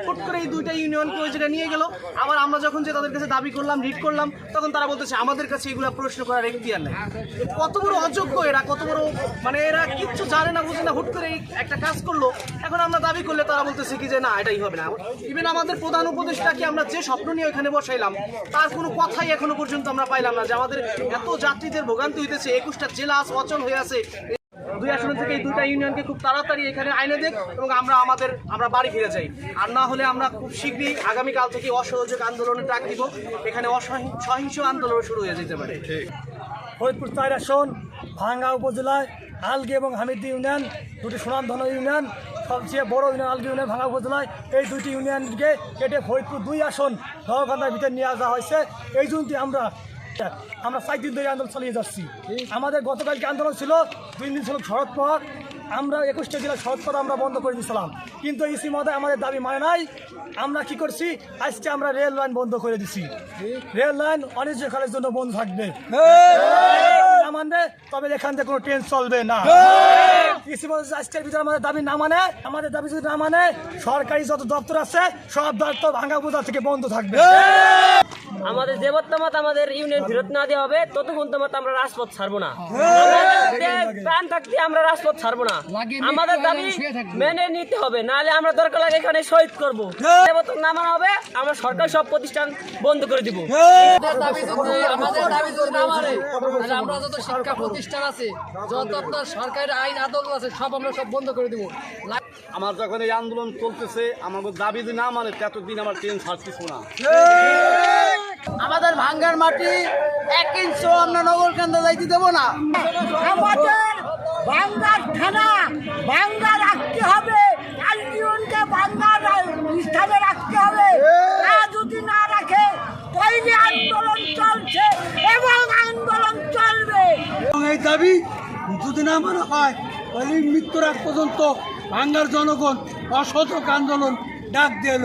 হুট করে এই দুইটা ইউনিয়নকে ওই জায়গায় নিয়ে গেল। আবার আমরা যখন যে তাদের কাছে দাবি করলাম, রিট করলাম, তখন তারা বলতেছে আমাদের কাছে এগুলো প্রশ্ন করার এখতিয়ার নেই। কত বড় অযোগ্য এরা, কত বড় মানে এরা কিচ্ছু জানে না, বুঝে না, হুট করে একটা কাজ করলো। এখন আমরা দাবি করলে তারা বলতেছে কি যে না, এটাই হবে না। ইভেন আমাদের প্রধান উপদেষ্টাকে আমরা যে স্বপ্ন নিয়ে ওখানে বসাইলাম, তার কোনো কথাই এখনো পর্যন্ত আমরা পাইলাম না যে আমাদের এত যাত্রীদের ভোগান্তি হইতেছে, 21টা জেলা অচল হয়ে আছে। 2 আসন থেকে এই দুইটা ইউনিয়নকে খুব তাড়াতাড়ি এখানে আইনে দেখ এবং আমরা বাড়ি ফিরে যাই। আর না হলে আমরা খুব শীঘ্রই আগামীকাল থেকে অসহযোগ আন্দোলনের ডাক দিব। এখানে সহিংস আন্দোলন শুরু হয়ে যেতে পারে। ফরিদপুর 4 আসন ভাঙ্গা উপজেলায় আলগি এবং হামিদি ইউনিয়ন, দুটি সুনামধন্য ইউনিয়ন, সবচেয়ে বড় ইউনিয়ন আলগি ইউনিয়ন ভাঙ্গা উপজেলায়। এই দুইটি ইউনিয়নকে কেটে ফরিদপুর 2 আসন নওগাঁর ভিতরে নিয়ে আসা হয়েছে। এই জন্যই আমরা 4 দিন ধরে আন্দোলন চালিয়ে যাচ্ছি। আমাদের গতকালকে আন্দোলন ছিল, 2 দিন ছিল শরৎ পথ। আমরা 21টা জেলার শরৎ পথ আমরা বন্ধ করে দিয়েছিলাম, কিন্তু ইসি মহোদয় আমাদের দাবি মানে নাই। আমরা কি করছি, আজকে আমরা রেল লাইন বন্ধ করে দিছি। রেল লাইন অনির্দিষ্টকালের জন্য বন্ধ থাকবে, মানে তবে এখান থেকে কোনো ট্রেন চলবে না। ইসি মহোদয় আজকের ভিতরে আমাদের দাবি না মানে, আমাদের দাবি যদি না মানে, সরকারি যত দপ্তর আছে সব দপ্তর ভাঙ্গা উপজেলা থেকে বন্ধ থাকবে। আমাদের যে মতামত আমাদের ইউনিয়ন ফেরত না দেওয়া হবে ততক্ষণ তোমার আমরা রাজপথ ছাড়বো না। প্রাণ থাকতে আমরা রাজপথ ছাড়বো না। আমাদের দাবি মেনে নিতে হবে, নাহলে আমরা দরকার লাগে এখানে শহীদ করবো। না মানা হবে, আমরা সরকার সব প্রতিষ্ঠান বন্ধ করে দিব। আমাদের দাবি যদি না মানে, আমরা যত শিক্ষা প্রতিষ্ঠান আছে, যত আপনার সরকারি আইন আদালত আছে, সব আমরা সব বন্ধ করে দিব। আমার যখন এই আন্দোলন চলতেছে, আমাদের দাবি যদি না মানে ততদিন আমার ট্রেন ছাড়তেছি না। আমাদের ভাঙ্গার মাটি 1 ইঞ্চও আমরা নগর কেন্দ্রে যাইতে দেবো না। আমাদের বাংলার থানা বাংলা রাখতে হবে, আন্দোলনকে বাংলার স্থানে রাখতে হবে। যদি না রাখে তাইলে আন্দোলন চলছে এবং আন্দোলন চলবে। এই দাবি যদি না মানা হয়, তাহলে মৃত্যুর আগ পর্যন্ত বাংলার জনগণ অসহযোগ আন্দোলন ডাক দিল।